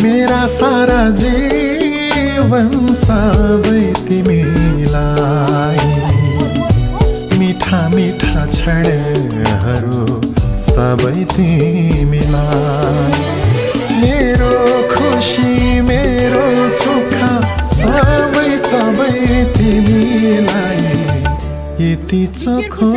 मेरा सारा जीवन सबै तिमीलाई, मिठा मिठा क्षणहरू सबै तिमीलाई, मेरो खुसी मेरो सुख सबै सबै तिमीलाई, यति चोखो